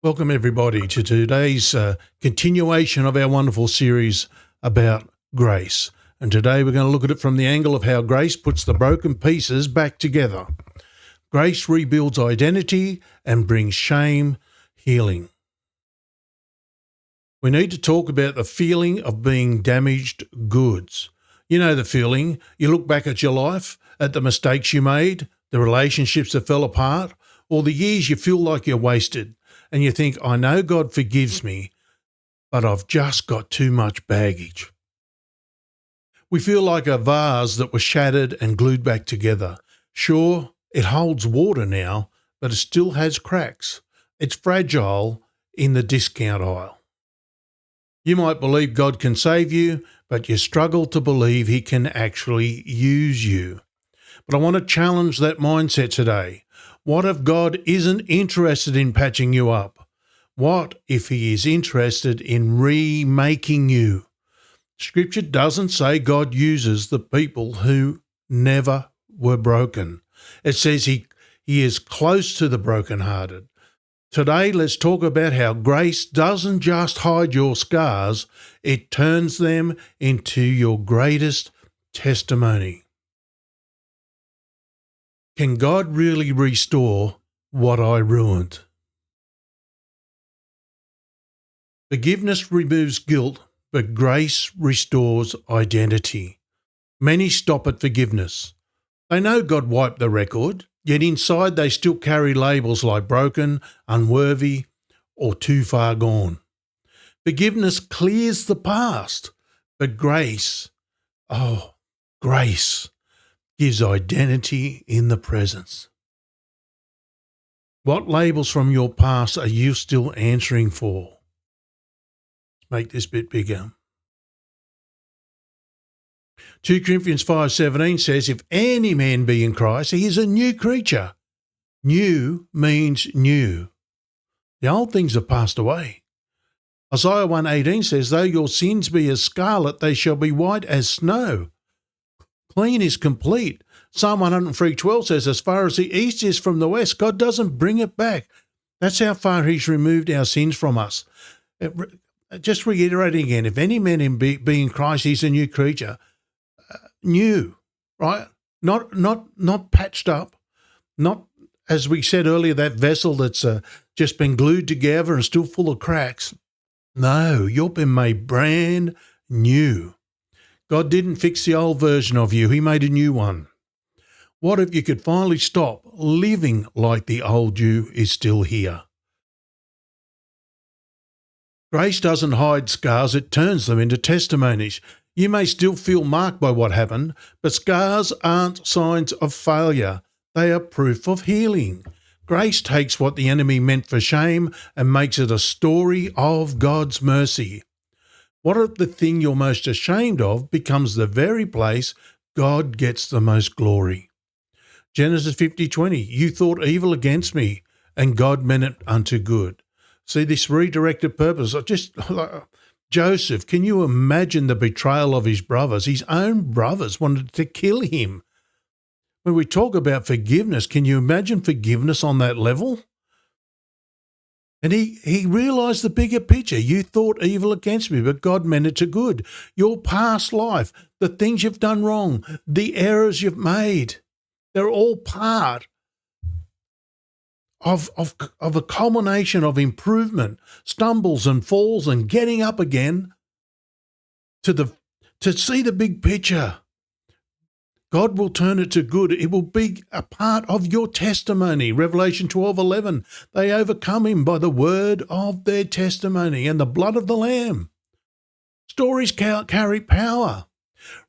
Welcome, everybody, to today's continuation of our wonderful series about grace. And today we're going to look at it from the angle of how grace puts the broken pieces back together. Grace rebuilds identity and brings shame healing. We need to talk about the feeling of being damaged goods. You know the feeling. You look back at your life, at the mistakes you made, the relationships that fell apart, or the years you feel like you're wasted. And you think, I know God forgives me, but I've just got too much baggage. We feel like a vase that was shattered and glued back together. Sure, it holds water now, but it still has cracks. It's fragile in the discount aisle. You might believe God can save you, but you struggle to believe He can actually use you. But I want to challenge that mindset today. What if God isn't interested in patching you up? What if He is interested in remaking you? Scripture doesn't say God uses the people who never were broken. It says He is close to the brokenhearted. Today, let's talk about how grace doesn't just hide your scars, it turns them into your greatest testimony. Can God really restore what I ruined? Forgiveness removes guilt, but grace restores identity. Many stop at forgiveness. They know God wiped the record, yet inside they still carry labels like broken, unworthy, or too far gone. Forgiveness clears the past, but grace gives identity in the presence. What labels from your past are you still answering for? Let's make this bit bigger. 2 Corinthians 5:17 says, if any man be in Christ, he is a new creature. New means new. The old things have passed away. Isaiah 1:18 says, though your sins be as scarlet, they shall be white as snow. Clean is complete. Psalm 103:12 says, as far as the east is from the west, God doesn't bring it back. That's how far He's removed our sins from us. Just reiterating again, if any man be in Christ, he's a new creature. New, right? Not patched up. Not, as we said earlier, that vessel that's just been glued together and still full of cracks. No, you've been made brand new. God didn't fix the old version of you. He made a new one. What if you could finally stop living like the old you is still here? Grace doesn't hide scars, it turns them into testimonies. You may still feel marked by what happened, but scars aren't signs of failure. They are proof of healing. Grace takes what the enemy meant for shame and makes it a story of God's mercy. What if the thing you're most ashamed of becomes the very place God gets the most glory? Genesis 50:20, you thought evil against me, and God meant it unto good. See this redirected purpose. Joseph, can you imagine the betrayal of his brothers? His own brothers wanted to kill him. When we talk about forgiveness, can you imagine forgiveness on that level? And he realized the bigger picture. You thought evil against me, but God meant it to good. Your past life, the things you've done wrong, the errors you've made, they're all part of a culmination of improvement, stumbles and falls and getting up again to see the big picture. God will turn it to good. It will be a part of your testimony. Revelation 12:11, they overcome him by the word of their testimony and the blood of the Lamb. Stories carry power.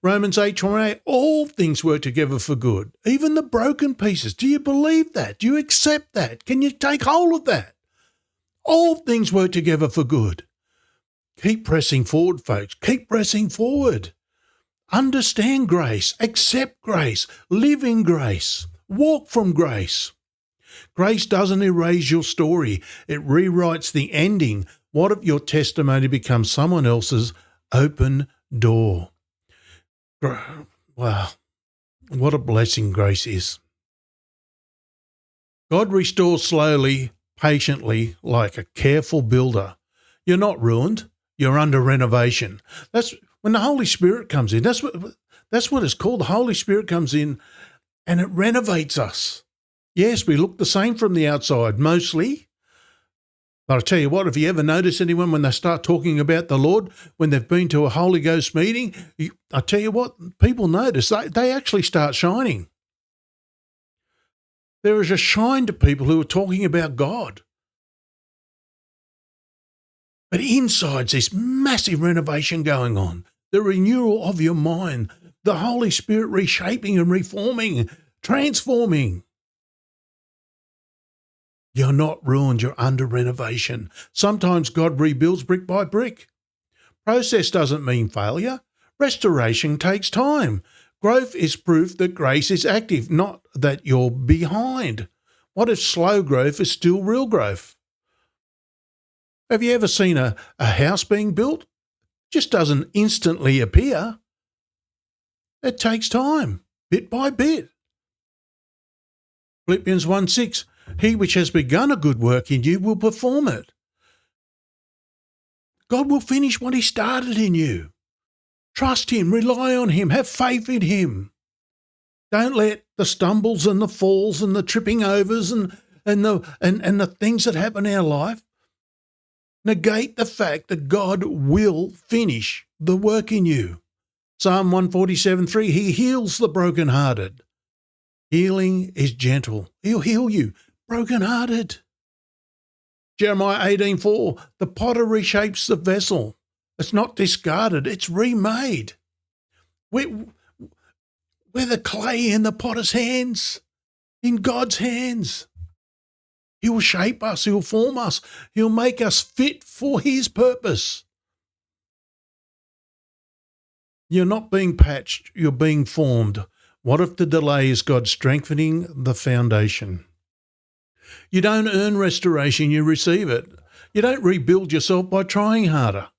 Romans 8:28, all things work together for good, even the broken pieces. Do you believe that? Do you accept that? Can you take hold of that? All things work together for good. Keep pressing forward, folks. Keep pressing forward. Understand grace, accept grace, live in grace, walk from grace. Grace doesn't erase your story. It rewrites the ending. What if your testimony becomes someone else's open door? Wow, what a blessing grace is. God restores slowly, patiently like a careful builder. You're not ruined. You're under renovation. That's when the Holy Spirit comes in. That's what it's called. The Holy Spirit comes in and it renovates us. Yes, we look the same from the outside, mostly. But I tell you what, if you ever notice anyone when they start talking about the Lord, when they've been to a Holy Ghost meeting, I tell you what, people notice they actually start shining. There is a shine to people who are talking about God. But inside's this massive renovation going on, the renewal of your mind, the Holy Spirit reshaping and reforming, transforming. You're not ruined, you're under renovation. Sometimes God rebuilds brick by brick. Process doesn't mean failure. Restoration takes time. Growth is proof that grace is active, not that you're behind. What if slow growth is still real growth? Have you ever seen a house being built? It just doesn't instantly appear. It takes time, bit by bit. Philippians 1:6, he which has begun a good work in you will perform it. God will finish what he started in you. Trust him, rely on him, have faith in him. Don't let the stumbles and the falls and the tripping overs and the things that happen in our life negate the fact that God will finish the work in you. Psalm 147:3, he heals the brokenhearted. Healing is gentle. He'll heal you, brokenhearted. Jeremiah 18:4, the potter reshapes the vessel. It's not discarded, it's remade. We're the clay in the potter's hands, in God's hands. He will shape us, he'll form us, he'll make us fit for his purpose. You're not being patched, you're being formed. What if the delay is God strengthening the foundation? You don't earn restoration, you receive it. You don't rebuild yourself by trying harder.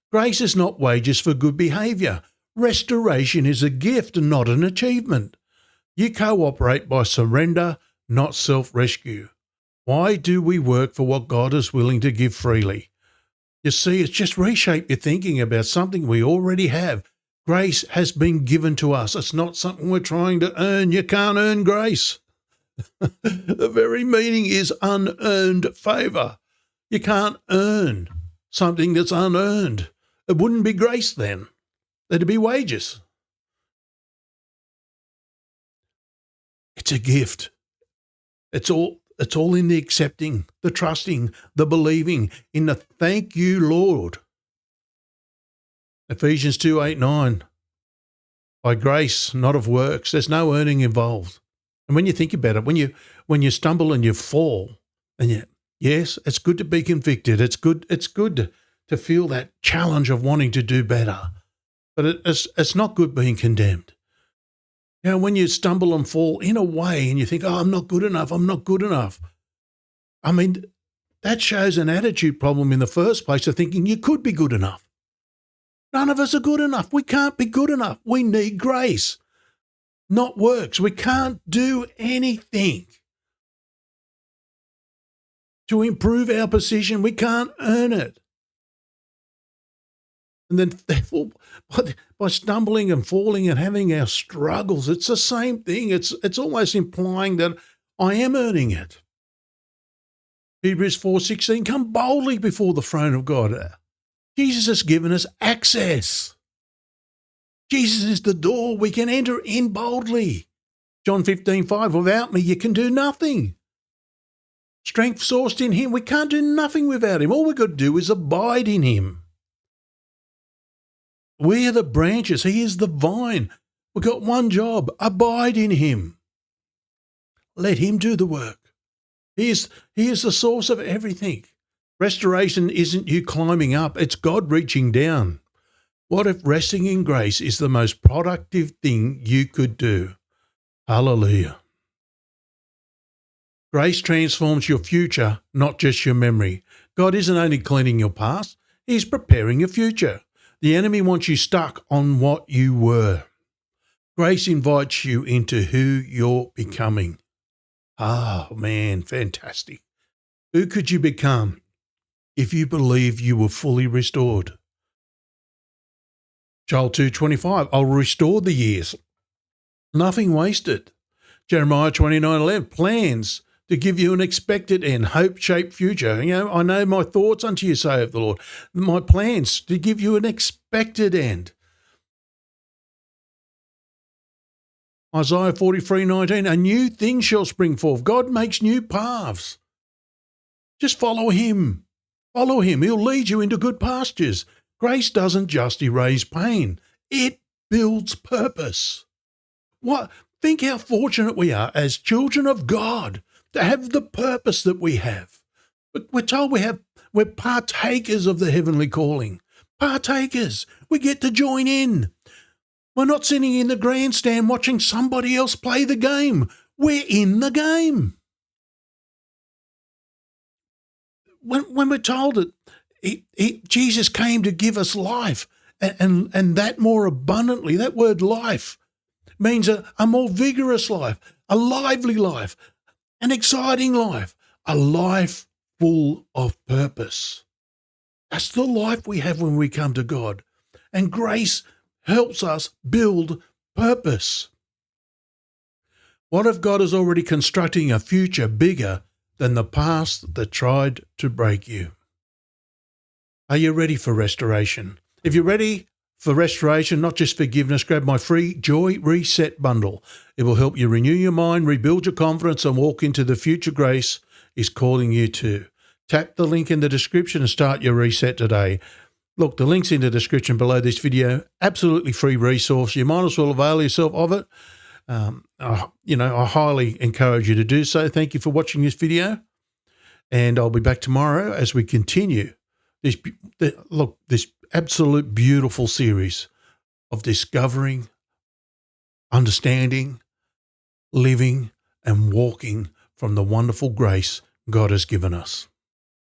Grace is not wages for good behaviour. Restoration is a gift and not an achievement. You cooperate by surrender, not self-rescue. Why do we work for what God is willing to give freely? You see, it's just reshape your thinking about something we already have. Grace has been given to us. It's not something we're trying to earn. You can't earn grace. The very meaning is unearned favour. You can't earn something that's unearned. It wouldn't be grace then. It'd be wages. It's a gift. It's all in the accepting, the trusting, the believing, in the thank you, Lord. Ephesians 2:8-9. By grace, not of works. There's no earning involved. And when you think about it, when you stumble and you fall, and yes, it's good to be convicted. It's good to feel that challenge of wanting to do better. But it's not good being condemned. You know, when you stumble and fall in a way and you think, oh, I'm not good enough. I mean, that shows an attitude problem in the first place of thinking you could be good enough. None of us are good enough. We can't be good enough. We need grace, not works. We can't do anything to improve our position. We can't earn it. And then therefore, by stumbling and falling and having our struggles, it's the same thing. It's almost implying that I am earning it. Hebrews 4:16, come boldly before the throne of God. Jesus has given us access. Jesus is the door. We can enter in boldly. John 15:5, without me, you can do nothing. Strength sourced in him. We can't do nothing without him. All we've got to do is abide in him. We are the branches. He is the vine. We've got one job. Abide in him. Let him do the work. He is the source of everything. Restoration isn't you climbing up. It's God reaching down. What if resting in grace is the most productive thing you could do? Hallelujah. Grace transforms your future, not just your memory. God isn't only cleaning your past, he's preparing your future. The enemy wants you stuck on what you were. Grace invites you into who you're becoming. Oh, man, fantastic. Who could you become if you believe you were fully restored? Joel 2:25, I'll restore the years. Nothing wasted. Jeremiah 29:11, plans to give you an expected end, hope-shaped future. I know my thoughts unto you, saith the Lord. My plans to give you an expected end. Isaiah 43:19, a new thing shall spring forth. God makes new paths. Just follow him. Follow him. He'll lead you into good pastures. Grace doesn't just erase pain. It builds purpose. Think how fortunate we are as children of God to have the purpose that we have. We're told we're partakers of the heavenly calling. Partakers. We get to join in. We're not sitting in the grandstand watching somebody else play the game. We're in the game. When we're told that Jesus came to give us life and that more abundantly, that word life means a more vigorous life, a lively life, an exciting life, a life full of purpose. That's the life we have when we come to God. And grace helps us build purpose. What if God is already constructing a future bigger than the past that tried to break you? Are you ready for restoration? If you're ready for restoration, not just forgiveness, grab my free Joy Reset bundle. It will help you renew your mind, rebuild your confidence, and walk into the future grace is calling you to. Tap the link in the description and start your reset today. Look, the link's in the description below this video. Absolutely free resource. You might as well avail yourself of it. I highly encourage you to do so. Thank you for watching this video. And I'll be back tomorrow as we continue this absolute beautiful series of discovering, understanding, living, and walking from the wonderful grace God has given us.